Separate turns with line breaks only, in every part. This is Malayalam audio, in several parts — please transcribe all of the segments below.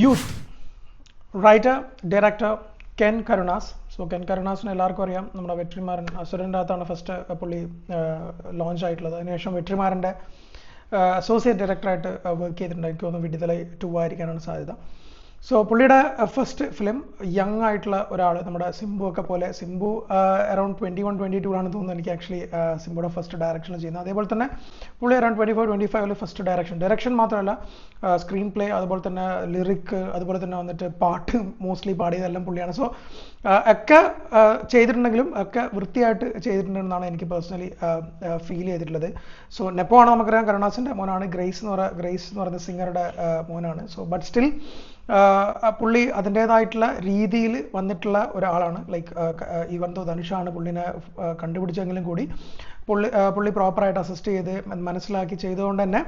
Youth writer director Ken Karunas. So Ken കരുണാസിന് എല്ലാവർക്കും അറിയാം, നമ്മുടെ വെട്രിമാരൻ അസുരൻ്റെ അകത്താണ് ഫസ്റ്റ് പുള്ളി ലോഞ്ച് ആയിട്ടുള്ളത്. അതിനുശേഷം വെട്രിമാരൻ്റെ അസോസിയേറ്റ് ഡയറക്ടറായിട്ട് വർക്ക് ചെയ്തിട്ടുണ്ട്. എനിക്ക് തോന്നുന്നു വിടുതലൈ 2 ആയിരിക്കാനാണ് സാധ്യത. സോ പുള്ളിയുടെ ഫസ്റ്റ് ഫിലിം യങ് ആയിട്ടുള്ള ഒരാൾ, നമ്മുടെ സിംബു ഒക്കെ പോലെ, സിംബു അറൌണ്ട് 21-22 തോന്നുന്നു എനിക്ക് ആക്ച്വലി സിംബുയുടെ ഫസ്റ്റ് ഡയറക്ഷൻ ചെയ്യുന്നത്. അതേപോലെ തന്നെ പുള്ളി അറൌണ്ട് 24-25 ഫസ്റ്റ് ഡയറക്ഷൻ മാത്രമല്ല സ്ക്രീൻ പ്ലേ, അതുപോലെ തന്നെ ലിറിക്, അതുപോലെ തന്നെ വന്നിട്ട് പാട്ട് മോസ്റ്റ്ലി പാടിയതെല്ലാം പുള്ളിയാണ്. സോ ഒക്കെ ചെയ്തിട്ടുണ്ടെങ്കിലും ഒക്കെ വൃത്തിയായിട്ട് ചെയ്തിട്ടുണ്ടെന്നാണ് എനിക്ക് പേഴ്സണലി ഫീൽ ചെയ്തിട്ടുള്ളത്. സോ നെപ്പോ ആണ് നമുക്കറിയാം, കരുണാസിൻ്റെ മോനാണ്. ഗ്രേസ് എന്ന് പറയുന്ന സിംഗറുടെ മോനാണ്. സോ ബട്ട് സ്റ്റിൽ പുള്ളി അതിൻ്റേതായിട്ടുള്ള രീതിയിൽ വന്നിട്ടുള്ള ഒരാളാണ്. ലൈക്ക് ഈവൻ ദോ ധനുഷാണ് പുള്ളിനെ കണ്ടുപിടിച്ചെങ്കിലും കൂടി പുള്ളി പ്രോപ്പറായിട്ട് അസിസ്റ്റ് ചെയ്ത് മനസ്സിലാക്കി ചെയ്തുകൊണ്ട് തന്നെ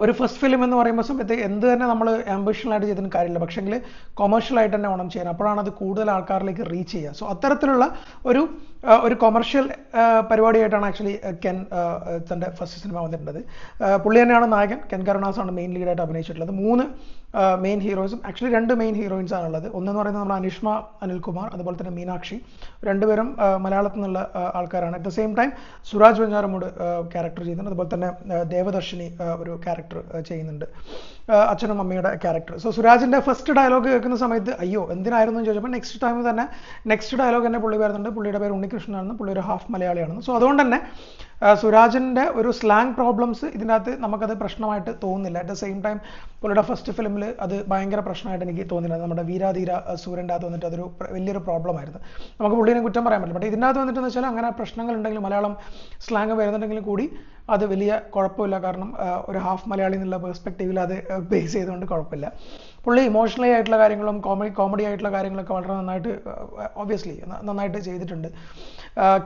ഒരു ഫസ്റ്റ് ഫിലിം എന്ന് പറയുമ്പോൾ സമയത്ത് എന്ത് തന്നെ നമ്മൾ ആംബിഷനായിട്ട് ചെയ്തതിന് കാര്യമില്ല, പക്ഷേങ്കിൽ കൊമേഴ്ഷ്യലായിട്ട് തന്നെ വേണം ചെയ്യാൻ. അപ്പോഴാണ് അത് കൂടുതൽ ആൾക്കാരിലേക്ക് റീച്ച് ചെയ്യുക. സോ അത്തരത്തിലുള്ള ഒരു കൊമേഴ്ഷ്യൽ പരിപാടിയായിട്ടാണ് ആക്ച്വലി കെൻ തൻ്റെ ഫസ്റ്റ് സിനിമ വന്നിട്ടുള്ളത്. പുള്ളി തന്നെയാണ് നായകൻ. കെൻ കരുണാസാണ് മെയിൻ ലീഡായിട്ട് അഭിനയിച്ചിട്ടുള്ളത്. 3 മെയിൻ ഹീറോയിൻസും ആക്ച്വലി 2 മെയിൻ ഹീറോയിൻസ് ആണുള്ളത്. ഒന്നെന്ന് പറയുന്നത് നമ്മുടെ അനിഷ്മ അനിൽകുമാർ, അതുപോലെ തന്നെ മീനാക്ഷി. രണ്ടുപേരും മലയാളത്തിൽ നിന്നുള്ള ആൾക്കാരാണ്. At the same time Suraj Venjaramoodu character ചെയ്യുന്നുണ്ട്. അതുപോലെ തന്നെ ദേവദർശിനി ഒരു ക്യാരക്ടർ ചെയ്യുന്നുണ്ട്, അച്ഛനും അമ്മയുടെ ക്യാരക്ടർ. സോ സുരാജിൻ്റെ ഫസ്റ്റ് ഡയലോഗ് കേൾക്കുന്ന സമയത്ത് അയ്യോ എന്തിനായിരുന്നു എന്ന് ചോദിച്ചപ്പോൾ നെക്സ്റ്റ് ടൈം തന്നെ നെക്സ്റ്റ് ഡയലോഗ് തന്നെ പുള്ളി വരുന്നുണ്ട്. പുള്ളിയുടെ പേര് ഉണ്ണികൃഷ്ണനാണെന്ന്, പുള്ളി ഒരു ഹാഫ് മലയാളിയാണെന്ന്. സോ അതുകൊണ്ട് തന്നെ സുരാജിൻ്റെ ഒരു സ്ലാങ് പ്രോബ്ലംസ് ഇതിനകത്ത് നമുക്കത് പ്രശ്നമായിട്ട് തോന്നുന്നില്ല. അറ്റ് ദ സെയിം ടൈം പുള്ളിയുടെ ഫസ്റ്റ് ഫിലിമിൽ അത് ഭയങ്കര പ്രശ്നമായിട്ട് എനിക്ക് തോന്നില്ല. നമ്മുടെ വീരാധീര സൂര്യൻ്റെ അകത്ത് വന്നിട്ട് അതൊരു വലിയൊരു പ്രോബ്ലമായിരുന്നു. നമുക്ക് പുള്ളിനെ കുറ്റം പറയാൻ പറ്റില്ല. ബട്ട് ഇതിനകത്ത് വന്നിട്ടെന്ന് വെച്ചാൽ അങ്ങനെ പ്രശ്നങ്ങളുണ്ടെങ്കിൽ, മലയാളം സ്ലാങ് വരുന്നുണ്ടെങ്കിലും കൂടി അത് വലിയ കുഴപ്പമില്ല. കാരണം ഒരു ഹാഫ് മലയാളി എന്നുള്ള പെർസ്പെക്റ്റീവിൽ അത് ബേസ് ചെയ്തുകൊണ്ട് കുഴപ്പമില്ല. പുള്ളി ഇമോഷണലി ആയിട്ടുള്ള കാര്യങ്ങളും കോമഡി ആയിട്ടുള്ള കാര്യങ്ങളൊക്കെ വളരെ നന്നായിട്ട് ഓബ്വിയസ്ലി നന്നായിട്ട് ചെയ്തിട്ടുണ്ട്.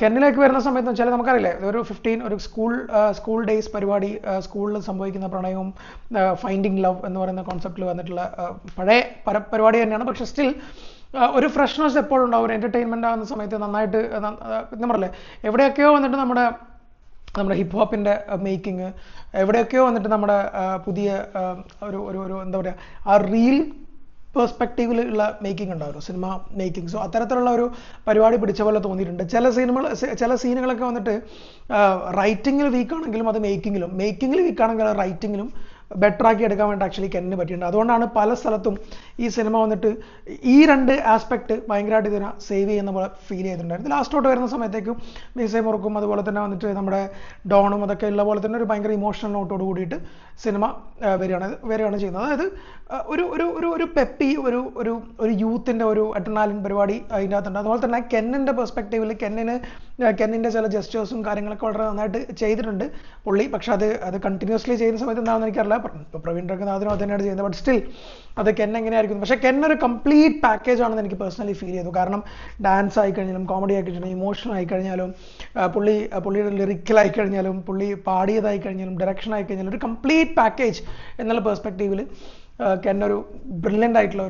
കെന്നിലേക്ക് വരുന്ന സമയത്ത് വെച്ചാൽ നമുക്കറിയില്ലേ, ഒരു സ്കൂൾ ഡേയ്സ് പരിപാടി, സ്കൂളിൽ സംഭവിക്കുന്ന പ്രണയവും ഫൈൻഡിങ് ലവ് എന്ന് പറയുന്ന കോൺസെപ്റ്റിൽ വന്നിട്ടുള്ള പഴയ പരിപാടി തന്നെയാണ്. പക്ഷെ സ്റ്റിൽ ഒരു ഫ്രഷ്നെസ് എപ്പോഴും ഉണ്ടാവും. ഒരു എൻ്റർടൈൻമെൻ്റ് ആകുന്ന സമയത്ത് നന്നായിട്ട് നമ്മളല്ലേ എവിടെയൊക്കെയോ വന്നിട്ട് നമ്മുടെ ഹിപ്പ് ഹോപ്പിൻ്റെ മേക്കിങ്, എവിടെയൊക്കെയോ വന്നിട്ട് നമ്മുടെ പുതിയ ഒരു എന്താ പറയുക, ആ റീൽ പെർസ്പെക്റ്റീവിൽ ഉള്ള മേക്കിംഗ് ഉണ്ടാവുമല്ലോ, സിനിമ മേക്കിംഗ്. സോ അത്തരത്തിലുള്ള ഒരു പരിപാടി പിടിച്ച പോലെ തോന്നിയിട്ടുണ്ട്. ചില സീനുകളൊക്കെ വന്നിട്ട് റൈറ്റിങ്ങിൽ വീക്കാണെങ്കിലും അത് മേക്കിങ്ങിൽ വീക്കാണെങ്കിൽ അത് റൈറ്റിങ്ങിലും ബെറ്റർ ആക്കി എടുക്കാൻ വേണ്ടി ആക്ച്വലി കെന്നിന് പറ്റിയിട്ടുണ്ട്. അതുകൊണ്ടാണ് പല സ്ഥലത്തും ഈ സിനിമ വന്നിട്ട് ഈ 2 ആസ്പെക്ട് ഭയങ്കരമായിട്ട് ഇതിനെ സേവ് ചെയ്യുന്ന പോലെ ഫീൽ ചെയ്തിട്ടുണ്ടായിരുന്നു. ലാസ്റ്റോട്ട് വരുന്ന സമയത്തേക്കും മീസേ മുറുക്കും, അതുപോലെ തന്നെ വന്നിട്ട് നമ്മുടെ ഡോണും അതൊക്കെ ഉള്ള പോലെ തന്നെ ഒരു ഭയങ്കര ഇമോഷണൽ നോട്ടോട് കൂടിയിട്ട് സിനിമ വരികയാണ് ചെയ്യുന്നത്. അതായത് ഒരു പെപ്പി ഒരു യൂത്തിൻ്റെ ഒരു അഡ്രിനാലിൻ പരിപാടി അതിൻ്റെ അകത്തുണ്ട്. അതുപോലെ തന്നെ കെന്നിൻ്റെ പെർസ്പെക്റ്റീവിൽ കെന്നിൻ്റെ ചില ജെസ്റ്റേഴ്സും കാര്യങ്ങളൊക്കെ വളരെ നന്നായിട്ട് ചെയ്തിട്ടുണ്ട് പുള്ളി. പക്ഷെ അത് കണ്ടിന്യൂസ്ലി ചെയ്യുന്ന സമയത്ത് എന്താണെന്ന് എനിക്കറിയില്ല. ഇപ്പോൾ പ്രവീൺ രംഗനാഥനും അത് തന്നെയാണ് ചെയ്യുന്നത്. ബട്ട് സ്റ്റിൽ അത് കെൻ എങ്ങനെയായിരിക്കും. പക്ഷേ കെൻ ഒരു കംപ്ലീറ്റ് പാക്കേജ് ആണെന്ന് എനിക്ക് പേഴ്സണലി ഫീൽ ചെയ്തു. കാരണം ഡാൻസ് ആയിക്കഴിഞ്ഞാലും, കോമഡി ആയിക്കഴിഞ്ഞാലും, ഇമോഷണൽ ആയിക്കഴിഞ്ഞാലും, പുള്ളിയുടെ ലിറിക്കലായി കഴിഞ്ഞാലും, പുള്ളി പാടിയതായി കഴിഞ്ഞാലും, ഡയറക്ഷൻ ആയി കഴിഞ്ഞാലും, ഒരു കംപ്ലീറ്റ് പാക്കേജ് എന്നുള്ള പെർസ്പെക്റ്റീവിൽ കെൻ ഒരു ബ്രില്യൻ്റ് ആയിട്ടുള്ള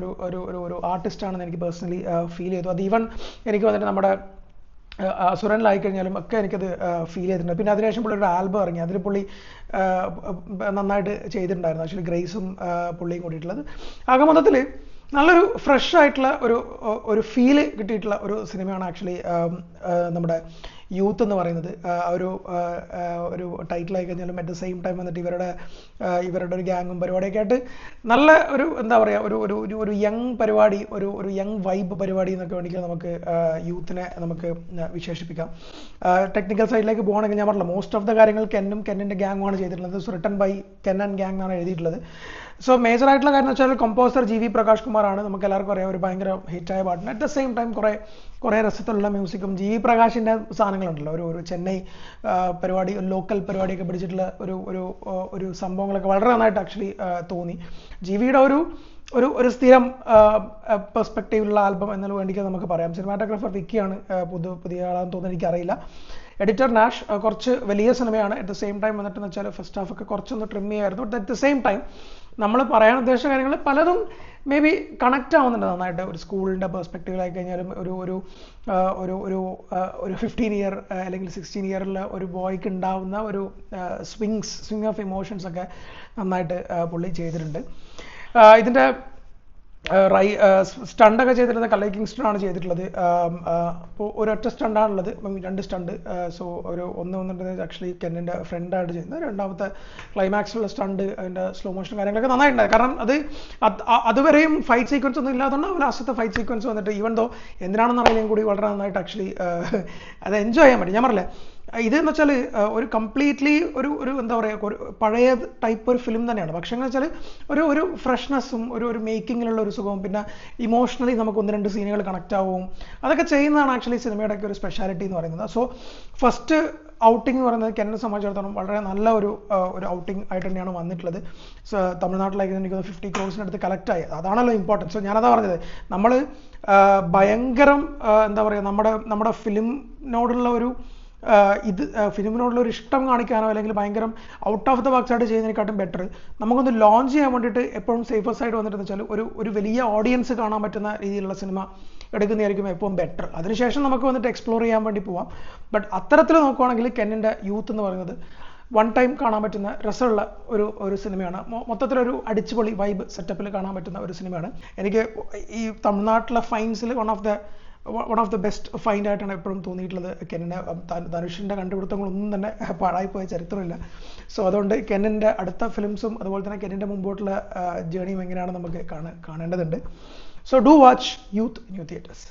ഒരു ആർട്ടിസ്റ്റ് ആണെന്ന് എനിക്ക് പേഴ്സണലി ഫീൽ ചെയ്തു. അത് ഈവൻ എനിക്ക് വന്നിട്ട് നമ്മുടെ സുരനിലായിക്കഴിഞ്ഞാലും ഒക്കെ എനിക്കത് ഫീൽ ചെയ്തിട്ടുണ്ട്. പിന്നെ അതിനുശേഷം പുള്ളി ഒരു ആൽബം ഇറങ്ങി, അതിൽ പുള്ളി നന്നായിട്ട് ചെയ്തിട്ടുണ്ടായിരുന്നു. ആക്ച്വലി ഗ്രേസും പുള്ളിയും കൂടിയിട്ടുള്ളത്. ആകെ മൊത്തത്തിൽ നല്ലൊരു ഫ്രഷ് ആയിട്ടുള്ള ഒരു ഫീല് കിട്ടിയിട്ടുള്ള ഒരു സിനിമയാണ് ആക്ച്വലി നമ്മുടെ യൂത്ത് എന്ന് പറയുന്നത്. ഒരു ടൈറ്റിലായി കഴിഞ്ഞാലും അറ്റ് ദ സെയിം ടൈം വന്നിട്ട് ഇവരുടെ ഒരു ഗ്യാങ്ങും പരിപാടിയൊക്കെ ആയിട്ട് നല്ല ഒരു എന്താ പറയുക, ഒരു യങ് പരിപാടി, ഒരു യങ് വൈബ് പരിപാടി എന്നൊക്കെ വേണമെങ്കിൽ നമുക്ക് യൂത്തിനെ നമുക്ക് വിശേഷിപ്പിക്കാം. ടെക്നിക്കൽ സൈഡിലേക്ക് പോകുകയാണെങ്കിൽ ഞാൻ പറഞ്ഞില്ല, മോസ്റ്റ് ഓഫ് ദ കാര്യങ്ങൾ കെന്നിൻ്റെ ഗ്യാങ്ങുമാണ് ചെയ്തിട്ടുള്ളത്. Written by Ken and gang എന്നാണ് എഴുതിയിട്ടുള്ളത്. സോ മേജർ ആയിട്ടുള്ള കാര്യം എന്ന് വെച്ചാൽ കമ്പോസർ ജി വി പ്രകാശ് കുമാറാണ്. നമുക്ക് എല്ലാവർക്കും അറിയാം, ഒരു ഭയങ്കര ഹിറ്റായ പാട്ടിന്. അറ്റ് ദ സെയിം ടൈം കുറേ രസത്തിലുള്ള മ്യൂസിക്കും ജി വി പ്രകാശിൻ്റെ സാധനങ്ങളുണ്ടല്ലോ, ഒരു ചെന്നൈ പരിപാടി, ലോക്കൽ പരിപാടിയൊക്കെ പിടിച്ചിട്ടുള്ള ഒരു സംഭവങ്ങളൊക്കെ വളരെ നന്നായിട്ട് ആക്ച്വലി തോന്നി. ജി വിയുടെ ഒരു സ്ഥിരം പെർസ്പെക്റ്റീവിലുള്ള ആൽബം എന്നുള്ള വേണ്ടിയിട്ട് നമുക്ക് പറയാം. സിനിമാറ്റോഗ്രാഫർ വിക്കിയാണ് പുതിയ ആളാണെന്ന് തോന്നുന്നു, എനിക്കറിയില്ല. എഡിറ്റർ നാഷ് കുറച്ച് വലിയ സിനിമയാണ്. അറ്റ് ദ സെയിം ടൈം വന്നിട്ടെന്ന് വെച്ചാൽ ഫസ്റ്റ് ഹാഫൊക്കെ കുറച്ചൊന്ന് ട്രിം ചെയ്യായിരുന്നു. But at the same time നമ്മൾ പറയാൻ ഉദ്ദേശിച്ച കാര്യങ്ങൾ പലതും മേ ബി കണക്റ്റ് ആവുന്നുണ്ട് നന്നായിട്ട്. ഒരു സ്കൂളിൻ്റെ പെർസ്പെക്റ്റീവിലായി കഴിഞ്ഞാലും ഒരു 15 ഇയർ അല്ലെങ്കിൽ 16 ഇയറിൽ ഒരു ബോയ്ക്ക് ഉണ്ടാവുന്ന ഒരു സ്വിങ് ഓഫ് ഇമോഷൻസ് ഒക്കെ നന്നായിട്ട് പുള്ളി ചെയ്തിട്ടുണ്ട്. ഇതിൻ്റെ സ്റ്റണ്ടൊക്കെ ചെയ്തിട്ടുള്ളത് കല്ലൈ കിങ്സ്റ്റൺ ആണ് ചെയ്തിട്ടുള്ളത്. അപ്പോൾ ഒരൊറ്റ സ്റ്റണ്ടാണുള്ളത്, 2 സ്റ്റണ്ട്. സോ ഒന്നുണ്ടെങ്കിൽ ആക്ച്വലി കെന്നിൻ്റെ ഫ്രണ്ടായിട്ട് ചെയ്യുന്നത്. രണ്ടാമത്തെ ക്ലൈമാക്സിലുള്ള സ്റ്റണ്ട്, അതിൻ്റെ സ്ലോ മോഷൻ കാര്യങ്ങളൊക്കെ നന്നായിട്ടുണ്ടായി. കാരണം അതുവരെയും ഫൈറ്റ് സീക്വൻസ് ഒന്നും ഇല്ലാത്തതുകൊണ്ട് ലാസ്റ്റത്തെ ഫൈറ്റ് സീക്വൻസ് വന്നിട്ട് ഈവൻ ദോ എന്തിനാണെന്ന് അറിയാൻ കൂടി വളരെ നന്നായിട്ട് ആക്ച്വലി അത് എൻജോയ് ചെയ്യാൻ പറ്റും. ഞാൻ പറഞ്ഞില്ലേ, ഇതെന്ന് വെച്ചാൽ ഒരു കംപ്ലീറ്റ്ലി ഒരു എന്താ പറയുക, ഒരു പഴയ ടൈപ്പ് ഒരു ഫിലിം തന്നെയാണ്. പക്ഷേ എന്ന് വെച്ചാൽ ഒരു ഫ്രഷ്നെസ്സും ഒരു മേക്കിങ്ങിലുള്ള ഒരു സുഖവും, പിന്നെ ഇമോഷണലി നമുക്ക് 1-2 സീനുകൾ കണക്റ്റ് ആവും, അതൊക്കെ ചെയ്യുന്നതാണ് ആക്ച്വലി സിനിമയുടെ ഒക്കെ ഒരു സ്പെഷ്യാലിറ്റി എന്ന് പറയുന്നത്. സോ ഫസ്റ്റ് ഔട്ടിംഗ് എന്ന് പറയുന്നത് കെന്നെ സംബന്ധിച്ചിടത്തോളം വളരെ നല്ല ഒരു ഔട്ടിംഗ് ആയിട്ട് തന്നെയാണ് വന്നിട്ടുള്ളത്. തമിഴ്നാട്ടിലേക്ക് എനിക്ക് 50 crores കളക്ട് ആയി, അതാണല്ലോ ഇമ്പോർട്ടൻറ്റ്. സോ ഞാനതാ പറഞ്ഞത്, നമ്മൾ ഭയങ്കരം എന്താ പറയുക, നമ്മുടെ ഫിലിമിനോടുള്ള ഒരു ഫിലിമിനോടുള്ള ഒരു ഇഷ്ടം കാണിക്കാനോ അല്ലെങ്കിൽ ഭയങ്കര ഔട്ട് ഓഫ് ദ ബോക്സ് ആയിട്ട് ചെയ്യുന്നതിനെക്കാട്ടും ബെറ്റർ നമുക്കൊന്ന് ലോഞ്ച് ചെയ്യാൻ വേണ്ടിയിട്ട് എപ്പോഴും സേഫർ സൈഡ് വന്നിട്ടെന്ന് വെച്ചാൽ ഒരു വലിയ ഓഡിയൻസ് കാണാൻ പറ്റുന്ന രീതിയിലുള്ള സിനിമ എടുക്കുന്നതായിരിക്കും എപ്പോഴും ബെറ്റർ. അതിനുശേഷം നമുക്ക് വന്നിട്ട് എക്സ്പ്ലോർ ചെയ്യാൻ വേണ്ടി പോവാം. ബട്ട് അത്തരത്തിൽ നോക്കുവാണെങ്കിൽ കെന്നിൻ്റെ യൂത്ത് എന്ന് പറയുന്നത് വൺ ടൈം കാണാൻ പറ്റുന്ന രസമുള്ള ഒരു സിനിമയാണ്. മൊത്തത്തിലൊരു അടിച്ചുപൊളി വൈബ് സെറ്റപ്പിൽ കാണാൻ പറ്റുന്ന ഒരു സിനിമയാണ്. എനിക്ക് ഈ തമിഴ്നാട്ടിലെ ഫൈൻസിൽ one of the best find ആയിട്ടാണ് എപ്പോഴും തോന്നിയിട്ടുള്ളത് കെന്നിൻ്റെ. ധനുഷിൻ്റെ കണ്ടുപിടുത്തങ്ങളൊന്നും തന്നെ പാഴായിപ്പോയ ചരിത്രമില്ല. സോ അതുകൊണ്ട് കെന്നിൻ്റെ അടുത്ത ഫിലിംസും അതുപോലെ തന്നെ കെന്നിൻ്റെ മുമ്പോട്ടുള്ള ജേണിയും എങ്ങനെയാണ് നമുക്ക് കാണേണ്ടതുണ്ട്. So do watch youth new theatres.